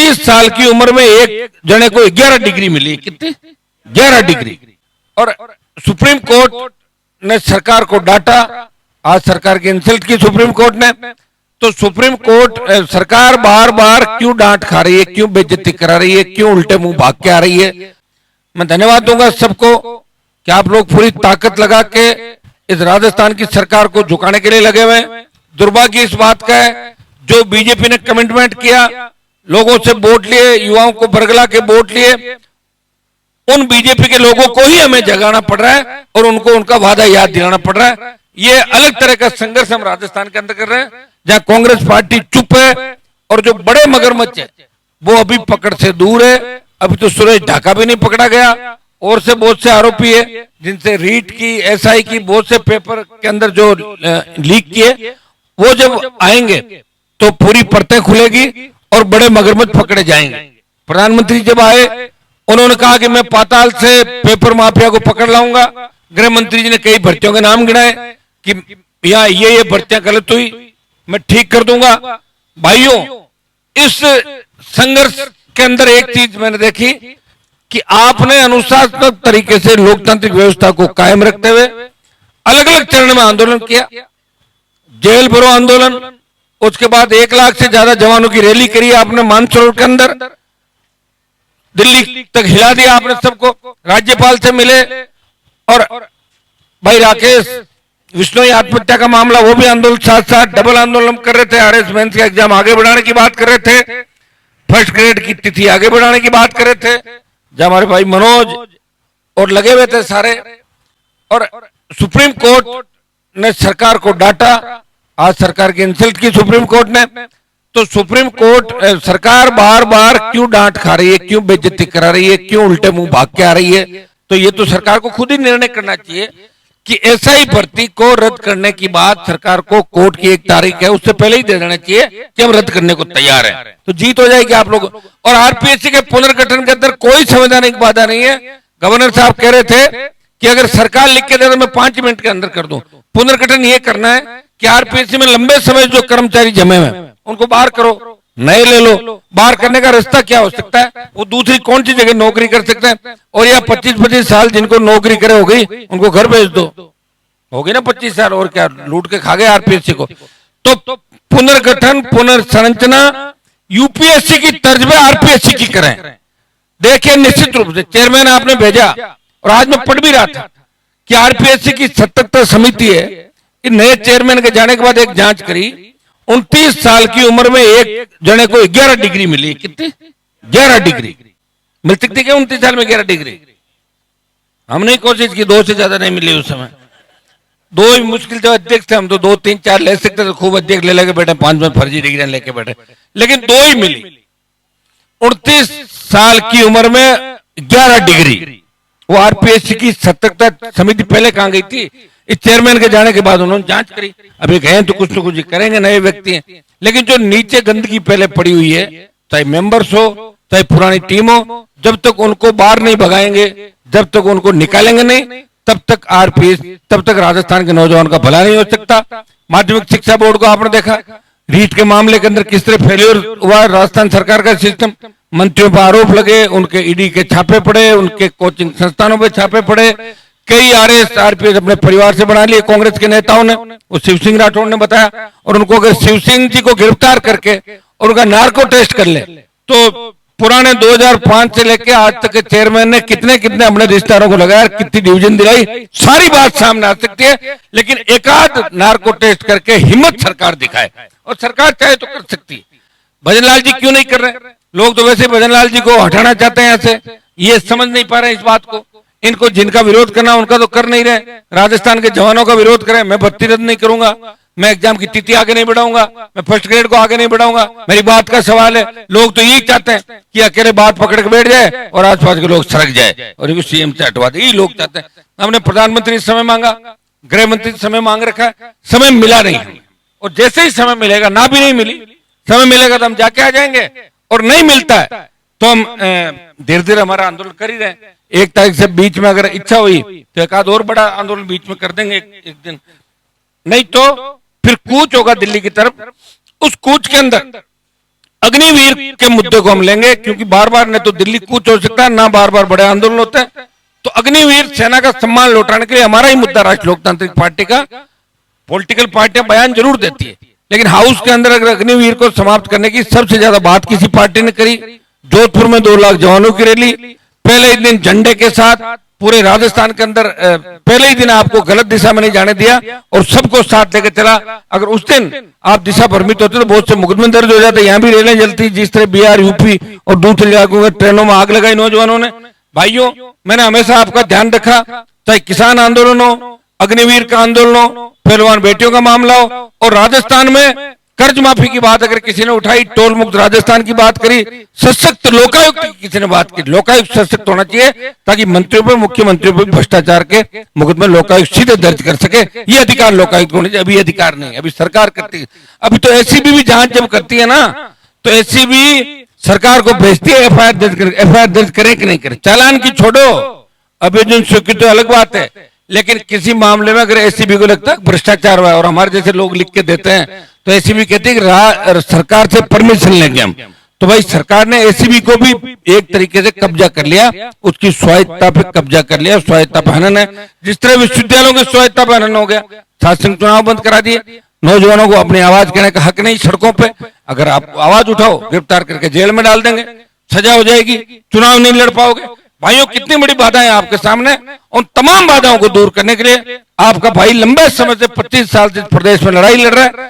29 साल की उम्र में एक जने को 11 डिग्री मिली। कितनी? 11 डिग्री। और सुप्रीम कोर्ट ने सरकार को डांटा। आज सरकार की इंसल्ट की सुप्रीम कोर्ट ने। तो सुप्रीम कोर्ट सरकार बार बार क्यों डांट खा रही है, क्यों बेइज्जती करा रही है, क्यों उल्टे मुंह भाग के आ रही है। मैं धन्यवाद दूंगा सबको कि आप लोग पूरी ताकत लगा के इस राजस्थान की सरकार को झुकाने के लिए लगे हुए। दुर्भाग्य इस बात का है, जो बीजेपी ने कमिटमेंट किया, लोगों से वोट लिए, युवाओं को बरगला के वोट लिए, उन बीजेपी के लोगों को ही हमें जगाना पड़ रहा है और उनको उनका वादा याद दिलाना पड़ रहा है। ये अलग तरह का संघर्ष हम राजस्थान के अंदर कर रहे हैं, जहां कांग्रेस पार्टी चुप है और जो बड़े मगरमच्छ है वो अभी पकड़ से दूर है। अभी तो सुरेश ढाका भी नहीं पकड़ा गया, और से बहुत से आरोपी है जिनसे रीट की, एसआई की बहुत से पेपर के अंदर जो लीक किए, वो जब आएंगे तो पूरी परतें खुलेगी और बड़े मगरमच्छ पकड़े जाएंगे। प्रधानमंत्री जब आए उन्होंने कहा कि मैं पाताल से पेपर माफिया को पकड़ लाऊंगा। गृह मंत्री जी ने कई भर्तियों के नाम गिनाए कि यहाँ ये भर्तियां गलत हुई, मैं ठीक कर दूंगा। भाइयों, इस संघर्ष के अंदर एक चीज मैंने देखी कि आपने अनुशासनात्मक तरीके से लोकतांत्रिक व्यवस्था को कायम रखते हुए अलग अलग चरण में आंदोलन किया। जेल भरो आंदोलन, उसके बाद 1 लाख से ज्यादा जवानों की रैली करी आपने मानसरोवर के अंदर, दिल्ली तक हिला दिया आपने सबको, राज्यपाल से मिले, और भाई राकेश विश्नोई आत्महत्या का मामला, वो भी आंदोलन साथ साथ डबल आंदोलन कर रहे थे। आरएस मेंस का एग्जाम आगे बढ़ाने की बात कर रहे थे, फर्स्ट ग्रेड की तिथि आगे बढ़ाने की बात कर रहे थे, जब हमारे भाई मनोज और लगे हुए थे सारे। और सुप्रीम कोर्ट ने सरकार को डांटा। आज सरकार की इंसल्ट की सुप्रीम कोर्ट ने। तो सुप्रीम कोर्ट सरकार बार बार क्यों डांट खा रही है, क्यों बेइज्जती करा रही है, क्यों उल्टे मुंह भाग के आ रही है। तो ये तो सरकार को खुद ही निर्णय करना चाहिए कि एसआई भर्ती को रद्द करने की बात सरकार को कोर्ट की 1 तारीख है उससे पहले ही दे देना चाहिए कि हम रद्द करने को तैयार हैं, तो जीत हो जाएगी आप लोग। और आरपीएससी के पुनर्गठन के अंदर कोई संवैधानिक बाधा नहीं है। गवर्नर साहब कह रहे थे कि अगर सरकार लिख के दे तो मैं 5 मिनट के अंदर कर दूं। पुनर्गठन ये करना है कि आरपीएससी में लंबे समय जो कर्मचारी जमे हुए उनको बाहर करो, नए ले लो। बाहर करने का रास्ता क्या हो सकता है? वो दूसरी कौन सी जगह नौकरी कर सकते हैं? और या 25-25 साल जिनको नौकरी करे हो गई, उनको घर भेज दो, हो गई ना 25 साल, और क्या लूट के खा गए आरपीएससी को। तो पुनर्गठन, पुनर्संरचना यूपीएससी की तर्ज में आरपीएससी की करें। देखिए, निश्चित रूप से चेयरमैन आपने भेजा, और आज मैं पढ़ भी रहा था कि आरपीएससी की 77 समिति है कि नए चेयरमैन के जाने के बाद एक जांच करी। 29 साल की उम्र में एक जने को 11 डिग्री मिली। कितनी? 11 डिग्री मिल सकती है 29 साल में 11 डिग्री। हमने कोशिश की, 2 से ज्यादा नहीं मिली उस समय। 2 ही मुश्किल जब अध्यक्ष थे हम, तो 2, 3, 4 ले सकते थे, खूब अध्यक्ष ले लेके बैठे, 5 में फर्जी डिग्रियां लेके बैठे, लेकिन 2 ही मिली। 29 साल की उम्र में 11 डिग्री। वो आरपीएससी की 77 समिति पहले कहां गई थी? इस चेयरमैन के जाने के बाद उन्होंने जांच करी। अभी गए तो कुछ न कुछ करेंगे, नए व्यक्ति हैं, लेकिन जो नीचे गंदगी पहले पड़ी हुई है, चाहे मेंबर्स हो चाहे पुरानी टीम हो, जब तक उनको बाहर नहीं भगाएंगे, जब तक उनको निकालेंगे नहीं, तब तक राजस्थान के नौजवान का भला नहीं हो सकता। माध्यमिक शिक्षा बोर्ड को आपने देखा, रीट के मामले के अंदर किस तरह फेल्योर हुआ राजस्थान सरकार का सिस्टम। मंत्रियों पर आरोप लगे, उनके ईडी के छापे पड़े, उनके कोचिंग संस्थानों पर छापे पड़े, कई आरएस आरपीएस अपने परिवार से बना लिए कांग्रेस के नेताओं ने। वो शिव सिंह राठौड़ ने बताया, और उनको अगर शिव सिंह जी को गिरफ्तार करके और उनका नार्को टेस्ट कर ले, तो पुराने 2005 से लेके आज तक के चेयरमैन ने कितने अपने रिश्तेदारों को लगाया, कितनी डिवीजन दिलाई, सारी बात सामने आ सकती है। लेकिन एकाध नार्को टेस्ट करके हिम्मत सरकार दिखाए, और सरकार चाहे तो कर सकती है। भजनलाल जी क्यों नहीं कर रहे? लोग तो वैसे भजनलाल जी को हटाना चाहते हैं यहाँ से, ये समझ नहीं पा रहे इस बात को। इनको जिनका विरोध करना उनका तो कर नहीं रहे। राजस्थान के जवानों का विरोध करें, मैं भर्ती रद्द नहीं करूंगा, मैं एग्जाम की तिथि आगे नहीं बढ़ाऊंगा, मैं फर्स्ट ग्रेड को आगे नहीं बढ़ाऊंगा। मेरी बात का सवाल है, लोग तो यही चाहते हैं कि अकेले बात पकड़ के बैठ जाए और आसपास के लोग सड़क जाए और इनको सीएम से हटवा दे, यही लोग चाहते हैं। हमने प्रधानमंत्री से समय मांगा, गृह मंत्री से समय मांग रखा है, समय मिला नहीं। और जैसे ही समय मिलेगा, ना भी नहीं मिली, समय मिलेगा तो हम जाके आ जाएंगे, और नहीं मिलता है तो हम धीरे धीरे हमारा आंदोलन कर ही रहे हैं। 1 तारीख से बीच में अगर इच्छा हुई तो एक आध और बड़ा आंदोलन बीच में कर देंगे एक दिन, नहीं तो फिर कूच होगा दिल्ली की तरफ। उस कूच के अंदर अग्निवीर के मुद्दे को हम लेंगे, क्योंकि बार बार न तो दिल्ली कूच हो सकता है, ना बार बार बड़े आंदोलन होते हैं। तो अग्निवीर सेना का सम्मान लौटाने के लिए हमारा ही मुद्दा राष्ट्रीय लोकतांत्रिक पार्टी का। पॉलिटिकल पार्टियां बयान जरूर देती है, लेकिन हाउस के अंदर अगर अग्निवीर को समाप्त करने की सबसे ज्यादा बात किसी पार्टी ने करी। जोधपुर में 2 लाख जवानों की रैली, पहले ही दिन झंडे के साथ पूरे राजस्थान के अंदर, पहले ही दिन आपको गलत दिशा में नहीं जाने दिया और सबको साथ लेकर चला। अगर उस दिन आप दिशा भ्रमित होते तो बहुत से मुकदमे दर्ज हो जाते, यहाँ भी रेलें जलती, जिस तरह बिहार, यूपी और दूसरे इलाकों में ट्रेनों में आग लगाई नौजवानों ने। भाइयों, मैंने हमेशा आपका ध्यान रखा, चाहे किसान आंदोलन हो, अग्निवीर का आंदोलन हो, पहलवान बेटियों का मामला हो, और राजस्थान में कर्ज माफी की बात अगर किसी ने उठाई, टोल मुक्त राजस्थान की बात करी, सशक्त लोकायुक्त की किसी ने बात की। लोकायुक्त सशक्त होना चाहिए ताकि मंत्रियों पर, मुख्यमंत्रियों पर भ्रष्टाचार के मुकदमे लोकायुक्त सीधे दर्ज कर सके। ये अधिकार लोकायुक्त को नहीं, अभी अधिकार नहीं, अभी सरकार करती है। अभी तो एसीबी भी जांच जब करती है ना, तो एसीबी सरकार को भेजती है एफआईआर दर्ज करे कि नहीं करे। चालान की छोड़ो, अभियोजन स्वीकृति तो अलग बात है, लेकिन किसी मामले में अगर एसीबी को लगता है भ्रष्टाचार हुआ है और हमारे जैसे लोग लिख के देते हैं, तो एसीबी कहती है कि सरकार से परमिशन लेंगे हम। तो भाई सरकार ने एसीबी को भी एक तरीके से कब्जा कर लिया, उसकी स्वायत्ता पे कब्जा कर लिया, स्वायत्ता पे हनन है। जिस तरह विश्वविद्यालयों की स्वायत्ता पे हनन हो गया, छात्र संघ चुनाव बंद करा दिए, नौजवानों को अपनी आवाज कहने का हक नहीं सड़कों पे। अगर आप आवाज उठाओ, गिरफ्तार करके जेल में डाल देंगे, सजा हो जाएगी, चुनाव नहीं लड़ पाओगे। भाइयों, कितनी बड़ी बाधाएं आपके सामने, उन तमाम बाधाओं को दूर करने के लिए आपका भाई लंबे समय से 25 साल से प्रदेश में लड़ाई लड़ रहा है।